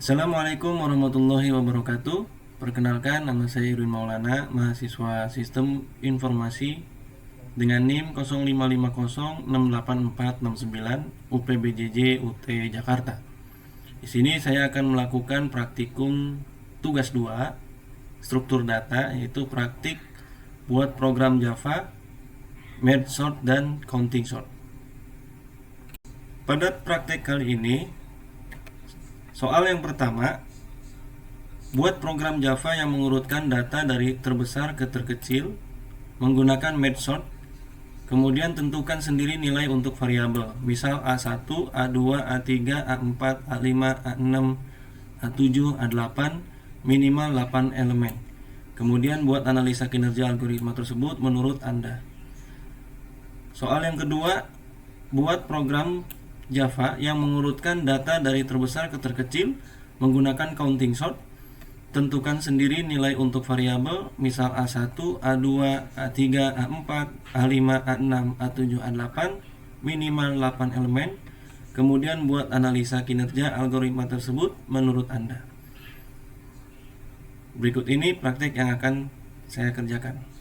Assalamualaikum warahmatullahi wabarakatuh. Perkenalkan, nama saya Irwin Maulana, mahasiswa Sistem Informasi dengan NIM 0550684469 UPBJJ UT Jakarta. Di sini saya akan melakukan praktikum tugas 2 struktur data, yaitu praktik buat program Java, merge sort dan counting sort. Pada praktek kali ini, soal yang pertama, buat program Java yang mengurutkan data dari terbesar ke terkecil menggunakan merge sort. Kemudian tentukan sendiri nilai untuk variabel, misal A1, A2, A3, A4, A5, A6, A7, A8, minimal 8 elemen. Kemudian buat analisa kinerja algoritma tersebut menurut Anda. Soal yang kedua, buat program Java yang mengurutkan data dari terbesar ke terkecil menggunakan counting sort. Tentukan sendiri nilai untuk variabel, misal A1, A2, A3, A4, A5, A6, A7, A8, minimal 8 elemen. Kemudian buat analisa kinerja algoritma tersebut menurut Anda. Berikut ini praktek yang akan saya kerjakan.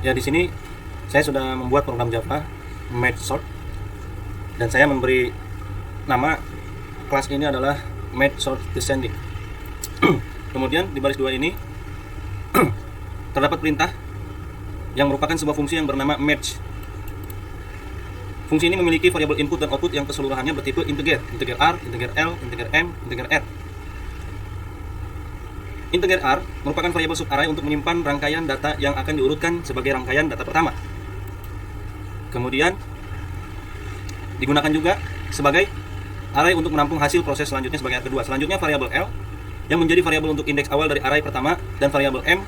Ya, di sini saya sudah membuat program Java merge sort dan saya memberi nama kelas ini adalah merge sort descending. Kemudian di baris 2 ini terdapat perintah yang merupakan sebuah fungsi yang bernama merge. Fungsi ini memiliki variabel input dan output yang keseluruhannya bertipe integer, integer R, integer L, integer M, integer R. Integer R merupakan variabel subarray untuk menyimpan rangkaian data yang akan diurutkan sebagai rangkaian data pertama. Kemudian digunakan juga sebagai array untuk menampung hasil proses selanjutnya sebagai array kedua. Selanjutnya variabel L yang menjadi variabel untuk indeks awal dari array pertama dan variabel M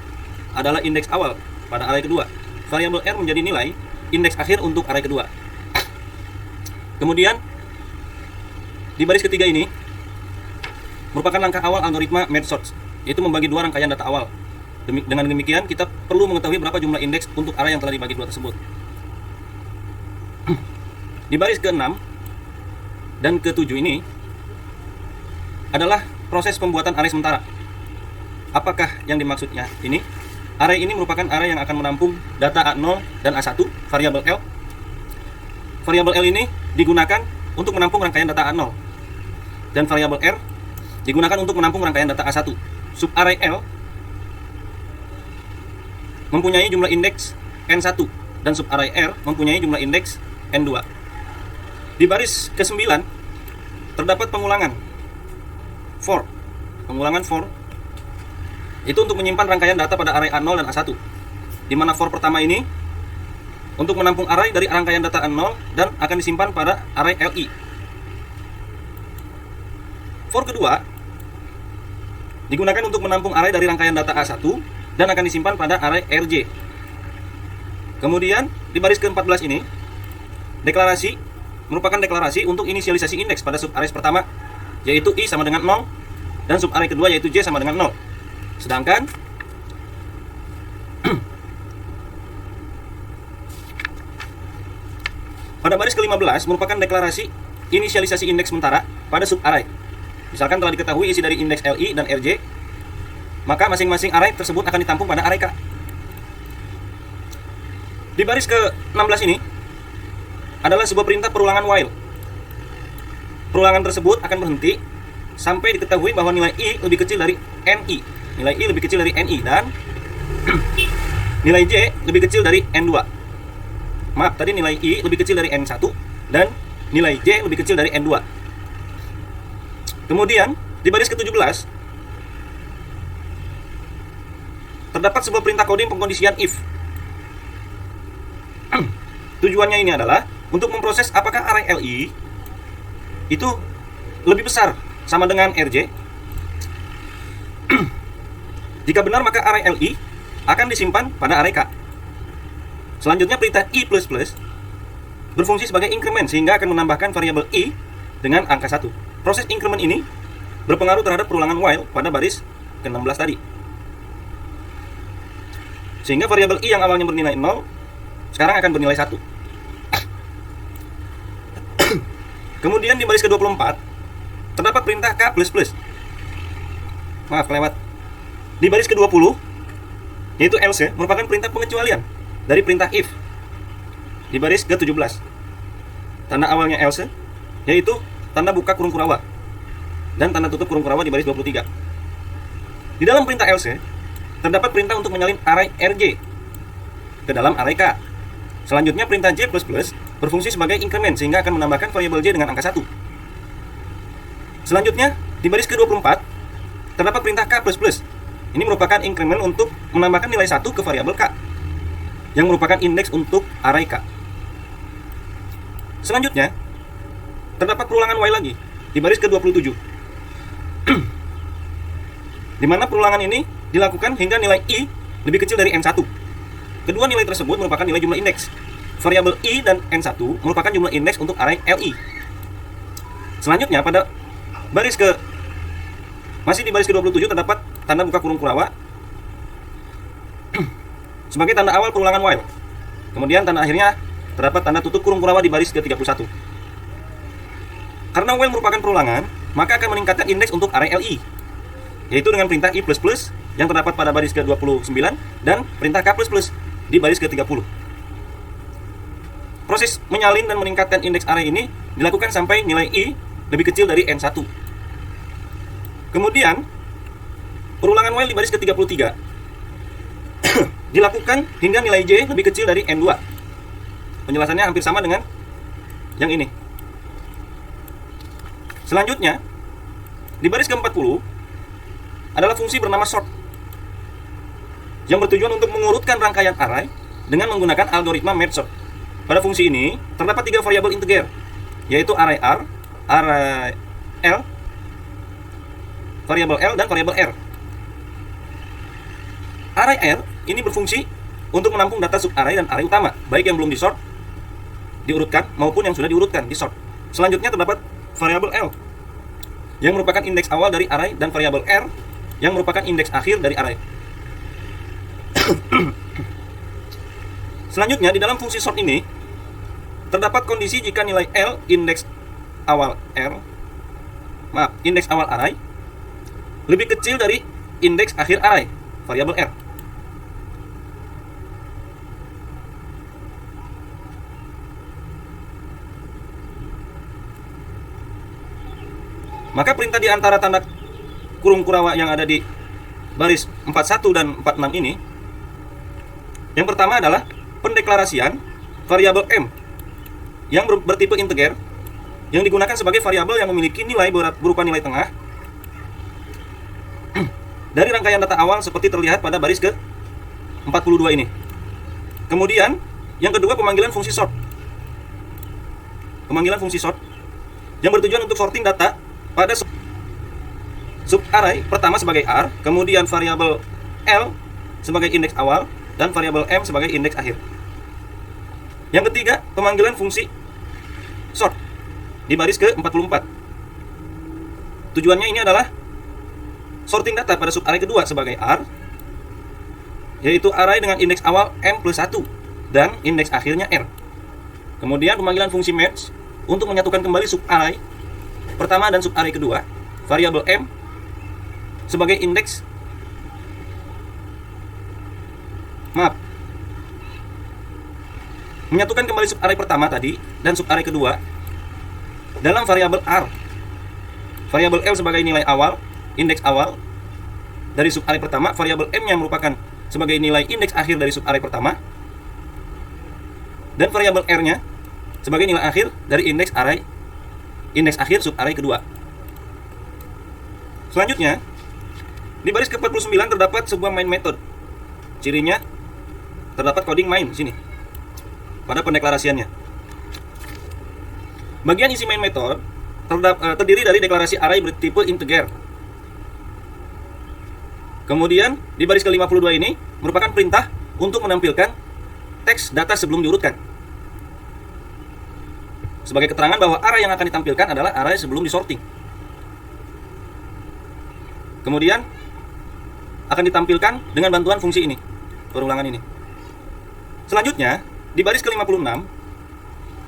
adalah indeks awal pada array kedua. Variabel R menjadi nilai indeks akhir untuk array kedua. Kemudian di baris ketiga ini merupakan langkah awal algoritma merge sort, yaitu membagi dua rangkaian data awal. Dengan demikian kita perlu mengetahui berapa jumlah indeks untuk array yang telah dibagi dua tersebut. Di baris ke-6 dan ke-7 ini adalah proses pembuatan array sementara. Apakah yang dimaksudnya ini? Array ini merupakan array yang akan menampung data A0 dan A1, variabel L. Variabel L ini digunakan untuk menampung rangkaian data A0 dan variabel R digunakan untuk menampung rangkaian data A1. Subarray L mempunyai jumlah indeks N1 dan subarray R mempunyai jumlah indeks N2. Di baris ke-9 terdapat pengulangan for. Pengulangan for itu untuk menyimpan rangkaian data pada array A0 dan A1, di mana for pertama ini untuk menampung array dari rangkaian data A0 dan akan disimpan pada array LI. For kedua digunakan untuk menampung array dari rangkaian data A1 dan akan disimpan pada array RJ. Kemudian di baris ke-14 ini deklarasi merupakan deklarasi untuk inisialisasi indeks pada subarray pertama, yaitu I sama dengan 0, dan subarray kedua yaitu J sama dengan 0. Sedangkan pada baris ke-15 merupakan deklarasi inisialisasi indeks sementara pada subarray. Misalkan telah diketahui isi dari indeks LI dan RJ, maka masing-masing array tersebut akan ditampung pada array K. Di baris ke-16 ini adalah sebuah perintah perulangan while. Perulangan tersebut akan berhenti sampai diketahui bahwa nilai I lebih kecil dari NI. Nilai I lebih kecil dari NI dan nilai J lebih kecil dari N2. Maaf, tadi nilai I lebih kecil dari N1 dan nilai J lebih kecil dari N2. Kemudian di baris ke-17 terdapat sebuah perintah coding pengkondisian if. Tujuannya ini adalah untuk memproses apakah array LI itu lebih besar sama dengan RJ. Jika benar maka array LI akan disimpan pada array K. Selanjutnya perintah I++ berfungsi sebagai increment sehingga akan menambahkan variabel I dengan angka 1. Proses increment ini berpengaruh terhadap perulangan while pada baris ke-16 tadi. Sehingga variabel I yang awalnya bernilai 0 sekarang akan bernilai 1. Kemudian di baris ke-24 terdapat perintah K++. Maaf, kelewat. Di baris ke-20 yaitu else merupakan perintah pengecualian dari perintah if. Di baris ke-17 tanda awalnya else yaitu tanda buka kurung kurawa dan tanda tutup kurung kurawa di baris 23. Di dalam perintah else terdapat perintah untuk menyalin array RJ ke dalam array K. Selanjutnya perintah J++ berfungsi sebagai increment sehingga akan menambahkan variabel J dengan angka 1. Selanjutnya di baris ke-24 terdapat perintah K++. Ini merupakan increment untuk menambahkan nilai 1 ke variabel K yang merupakan indeks untuk array K. Selanjutnya terdapat perulangan while lagi di baris ke-27. Di mana perulangan ini dilakukan hingga nilai I lebih kecil dari N1. Kedua nilai tersebut merupakan nilai jumlah indeks. Variabel I dan N1 merupakan jumlah indeks untuk array LI. Selanjutnya pada masih di baris ke-27 terdapat tanda buka kurung kurawa sebagai tanda awal perulangan while. Kemudian tanda akhirnya terdapat tanda tutup kurung kurawa di baris ke-31. Karena while merupakan perulangan, maka akan meningkatkan indeks untuk array LI, yaitu dengan perintah I++ yang terdapat pada baris ke-29 dan perintah K++ di baris ke-30. Proses menyalin dan meningkatkan indeks array ini dilakukan sampai nilai I lebih kecil dari N1. Kemudian, perulangan while di baris ke-33 dilakukan hingga nilai J lebih kecil dari N2. Penjelasannya hampir sama dengan yang ini. Selanjutnya, di baris ke-40 adalah fungsi bernama sort yang bertujuan untuk mengurutkan rangkaian array dengan menggunakan algoritma merge sort. Pada fungsi ini terdapat 3 variabel integer, yaitu array R, array L, variabel L, dan variabel R. Array R ini berfungsi untuk menampung data subarray dan array utama, baik yang belum disort, diurutkan, maupun yang sudah diurutkan, disort. Selanjutnya terdapat variabel L yang merupakan indeks awal dari array, dan variabel R yang merupakan indeks akhir dari array. Selanjutnya, di dalam fungsi sort ini terdapat kondisi jika nilai L indeks awal array lebih kecil dari indeks akhir array, variabel R. Maka perintah di antara tanda kurung Kurawak yang ada di baris 41 dan 46 ini, yang pertama adalah pendeklarasian variabel M yang bertipe integer yang digunakan sebagai variabel yang memiliki nilai berupa nilai tengah dari rangkaian data awal seperti terlihat pada baris ke-42 ini. Kemudian, yang kedua pemanggilan fungsi sort. Pemanggilan fungsi sort yang bertujuan untuk sorting data pada subarray pertama sebagai R, kemudian variabel L sebagai indeks awal, dan variabel M sebagai indeks akhir. Yang ketiga, pemanggilan fungsi sort di baris ke-44. Tujuannya ini adalah sorting data pada subarray kedua sebagai R, yaitu array dengan indeks awal M plus 1 dan indeks akhirnya R. Kemudian pemanggilan fungsi merge untuk menyatukan kembali subarray pertama dan subarray kedua, variabel M sebagai indeks menyatukan kembali subarray pertama tadi dan subarray kedua dalam variabel R. Variabel L sebagai nilai awal, indeks awal dari subarray pertama, variabel M yang merupakan sebagai nilai indeks akhir dari subarray pertama, dan variabel R-nya sebagai nilai akhir dari indeks akhir subarray kedua. Selanjutnya, di baris ke-49 terdapat sebuah main method. Cirinya terdapat coding main di sini pada pendeklarasiannya. Bagian isi main method terdiri dari deklarasi array bertipe integer. Kemudian di baris ke-52 ini merupakan perintah untuk menampilkan teks data sebelum diurutkan, sebagai keterangan bahwa array yang akan ditampilkan adalah array sebelum disorting. Kemudian akan ditampilkan dengan bantuan fungsi ini, perulangan ini. Selanjutnya, di baris ke-56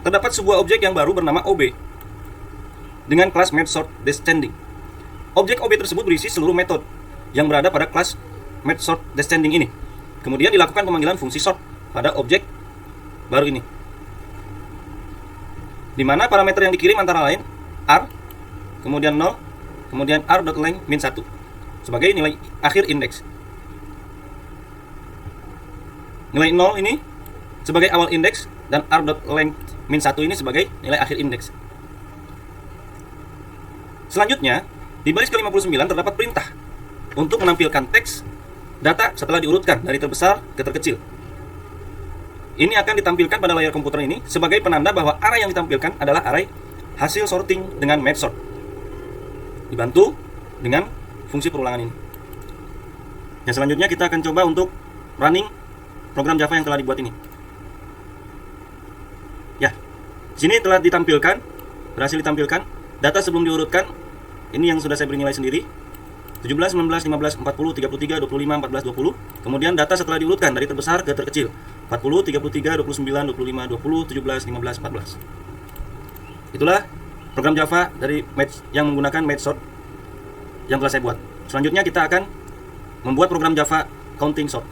terdapat sebuah objek yang baru bernama OB dengan kelas MathSortDescending. Objek OB tersebut berisi seluruh metode yang berada pada kelas MathSortDescending ini. Kemudian dilakukan pemanggilan fungsi sort pada objek baru ini, di mana parameter yang dikirim antara lain R, kemudian 0, kemudian R.length min 1 sebagai nilai akhir indeks. Nilai 0 ini sebagai awal indeks dan R.length min 1 ini sebagai nilai akhir indeks. Selanjutnya, di baris ke-59 terdapat perintah untuk menampilkan teks data setelah diurutkan dari terbesar ke terkecil. Ini akan ditampilkan pada layar komputer ini sebagai penanda bahwa array yang ditampilkan adalah array hasil sorting dengan merge sort, dibantu dengan fungsi perulangan ini. Yang selanjutnya kita akan coba untuk running program Java yang telah dibuat ini. Ya, di sini telah ditampilkan, berhasil ditampilkan data sebelum diurutkan. Ini yang sudah saya beri nilai sendiri: 17, 19, 15, 40, 33, 25, 14, 20. Kemudian data setelah diurutkan dari terbesar ke terkecil: 40, 33, 29, 25, 20, 17, 15, 14. Itulah program Java dari yang menggunakan MathSort yang telah saya buat. Selanjutnya kita akan membuat program Java counting sort.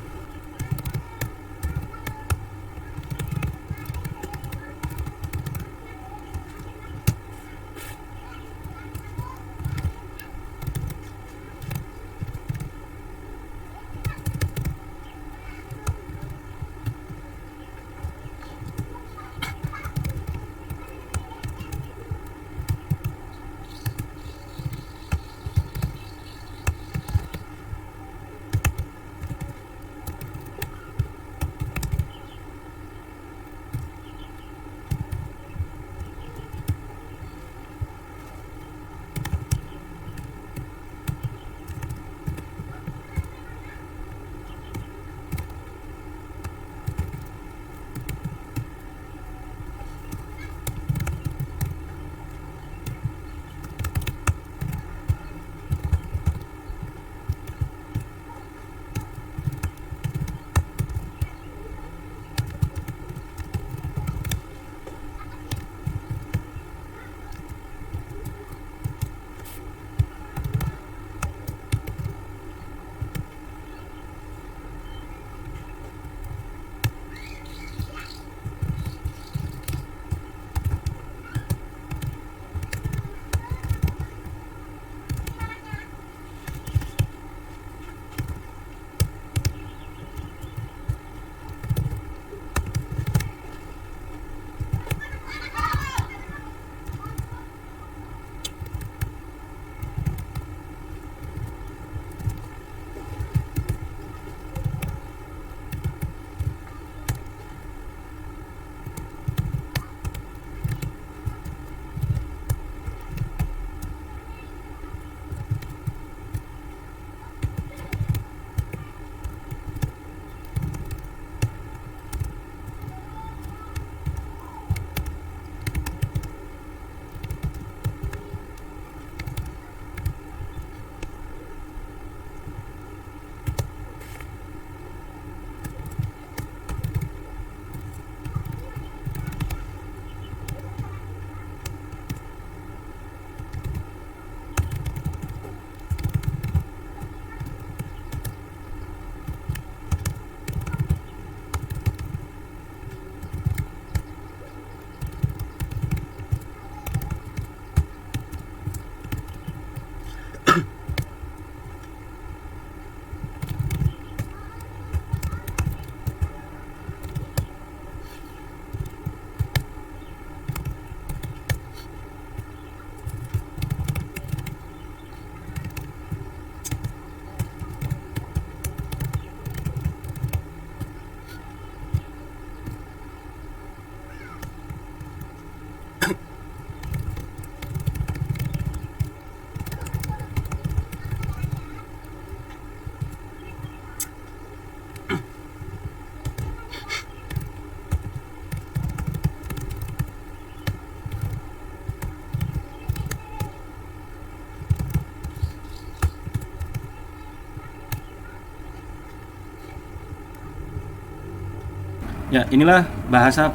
Ya, inilah bahasa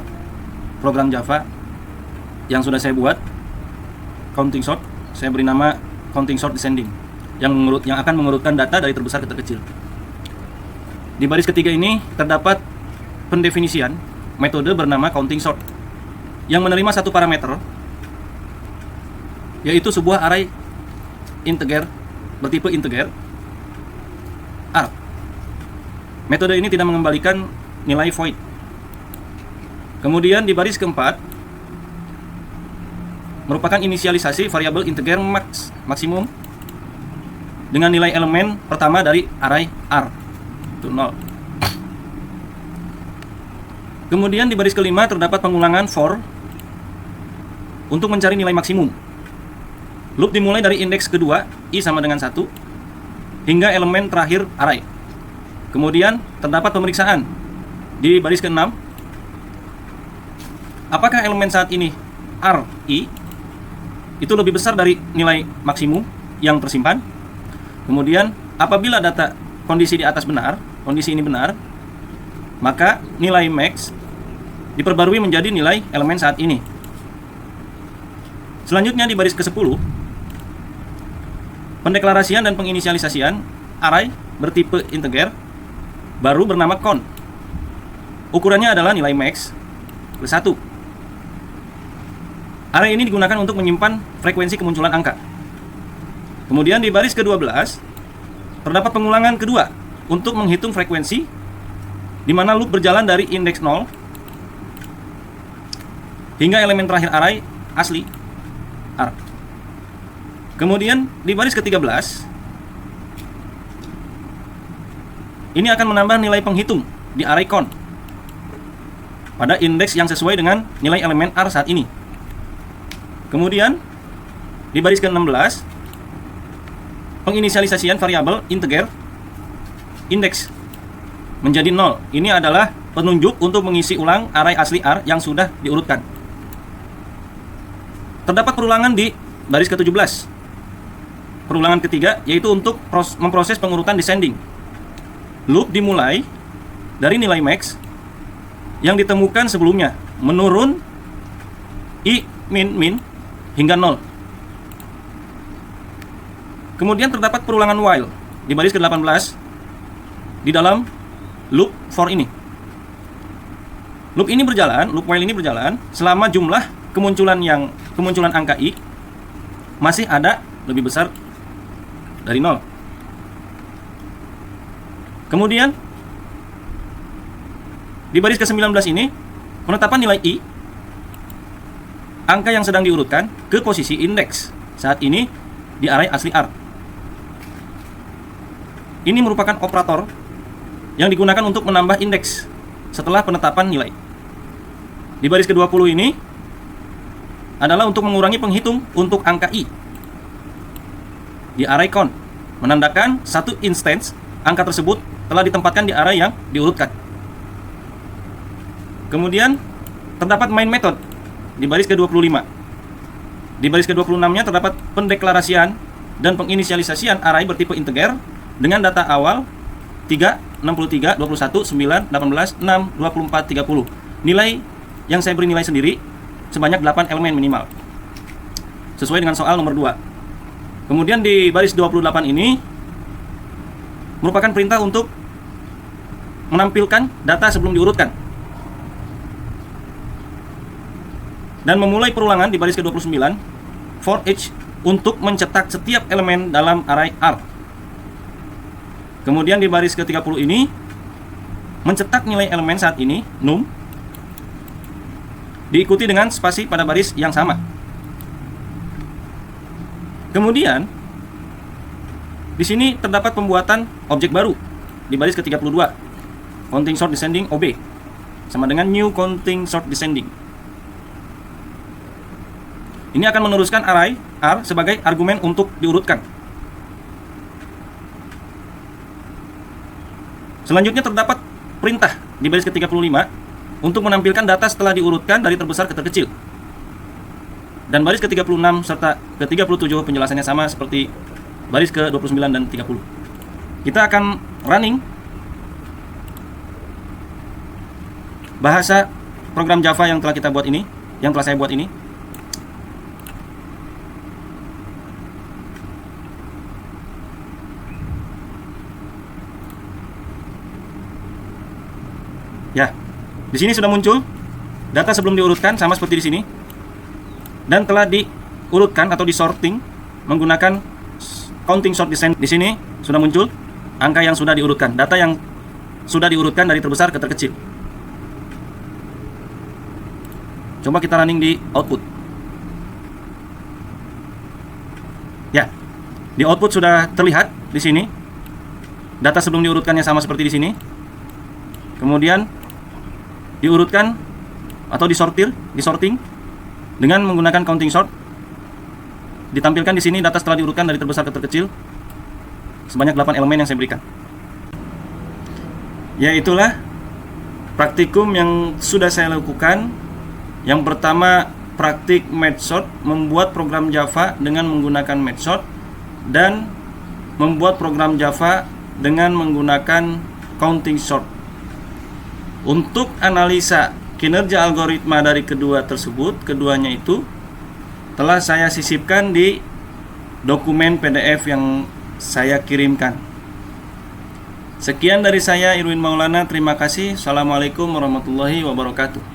program Java yang sudah saya buat, counting sort. Saya beri nama counting sort descending, yang akan mengurutkan data dari terbesar ke terkecil. Di baris ketiga ini terdapat pendefinisian metode bernama counting sort yang menerima satu parameter, yaitu sebuah array integer bertipe integer R. Metode ini tidak mengembalikan nilai void. Kemudian di baris keempat merupakan inisialisasi variabel integer maksimum dengan nilai elemen pertama dari array R, itu 0. Kemudian di baris kelima terdapat pengulangan for untuk mencari nilai maksimum. Loop dimulai dari indeks kedua i sama dengan 1 hingga elemen terakhir array. Kemudian terdapat pemeriksaan di baris ke-6. Apakah elemen saat ini R, I itu lebih besar dari nilai maksimum yang tersimpan? Kemudian apabila data kondisi di atas benar, kondisi ini benar, maka nilai max diperbarui menjadi nilai elemen saat ini. Selanjutnya di baris ke-10, pendeklarasian dan penginisialisasian array bertipe integer baru bernama count. Ukurannya adalah nilai max plus 1. Array ini digunakan untuk menyimpan frekuensi kemunculan angka. Kemudian di baris ke-12 terdapat pengulangan kedua untuk menghitung frekuensi, di mana loop berjalan dari indeks 0 hingga elemen terakhir array asli R. Kemudian di baris ke-13 ini akan menambah nilai penghitung di array count pada indeks yang sesuai dengan nilai elemen R saat ini. Kemudian di baris ke-16 penginisialisasian variabel integer indeks menjadi 0. Ini adalah penunjuk untuk mengisi ulang array asli R yang sudah diurutkan. Terdapat perulangan di baris ke-17. Perulangan ketiga yaitu untuk memproses pengurutan descending. Loop dimulai dari nilai max yang ditemukan sebelumnya, menurun i min hingga 0. Kemudian terdapat perulangan while di baris ke-18 di dalam loop for ini. Loop while ini berjalan selama jumlah kemunculan angka i masih ada lebih besar dari 0. Kemudian di baris ke-19 ini penetapan nilai i angka yang sedang diurutkan ke posisi indeks saat ini di array asli R. Ini merupakan operator yang digunakan untuk menambah indeks setelah penetapan nilai. Di baris ke-20 ini adalah untuk mengurangi penghitung untuk angka i di array count, menandakan satu instance angka tersebut telah ditempatkan di array yang diurutkan. Kemudian terdapat main method di baris ke-25. Di baris ke-26-nya terdapat pendeklarasian dan penginisialisasian array bertipe integer dengan data awal 3, 63, 21, 9, 18, 6, 24, 30. Nilai yang saya beri nilai sendiri sebanyak 8 elemen minimal, sesuai dengan soal nomor 2. Kemudian di baris 28 ini merupakan perintah untuk menampilkan data sebelum diurutkan. Dan memulai perulangan di baris ke-29 for each untuk mencetak setiap elemen dalam array R. Kemudian di baris ke-30 ini mencetak nilai elemen saat ini num, diikuti dengan spasi pada baris yang sama. Kemudian di sini terdapat pembuatan objek baru di baris ke-32, counting sort descending OB sama dengan new counting sort descending. Ini akan meneruskan array R sebagai argumen untuk diurutkan. Selanjutnya terdapat perintah di baris ke-35 untuk menampilkan data setelah diurutkan dari terbesar ke terkecil. Dan baris ke-36 serta ke-37 penjelasannya sama seperti baris ke-29 dan 30. Kita akan running bahasa program Java yang telah kita buat ini, yang telah saya buat ini. Ya, di sini sudah muncul data sebelum diurutkan sama seperti di sini, dan telah diurutkan atau disorting menggunakan counting sort descent. Di sini sudah muncul angka yang sudah diurutkan, data yang sudah diurutkan dari terbesar ke terkecil. Coba kita running di output. Ya, di output sudah terlihat di sini data sebelum diurutkannya sama seperti di sini. Kemudian diurutkan atau disorting dengan menggunakan counting sort. Ditampilkan di sini data setelah diurutkan dari terbesar ke terkecil sebanyak 8 elemen yang saya berikan. Ya, itulah praktikum yang sudah saya lakukan. Yang pertama, praktik MathSort, membuat program Java dengan menggunakan MathSort, dan membuat program Java dengan menggunakan counting sort. Untuk analisa kinerja algoritma dari keduanya itu telah saya sisipkan di dokumen PDF yang saya kirimkan. Sekian dari saya, Irwin Maulana. Terima kasih. Assalamualaikum warahmatullahi wabarakatuh.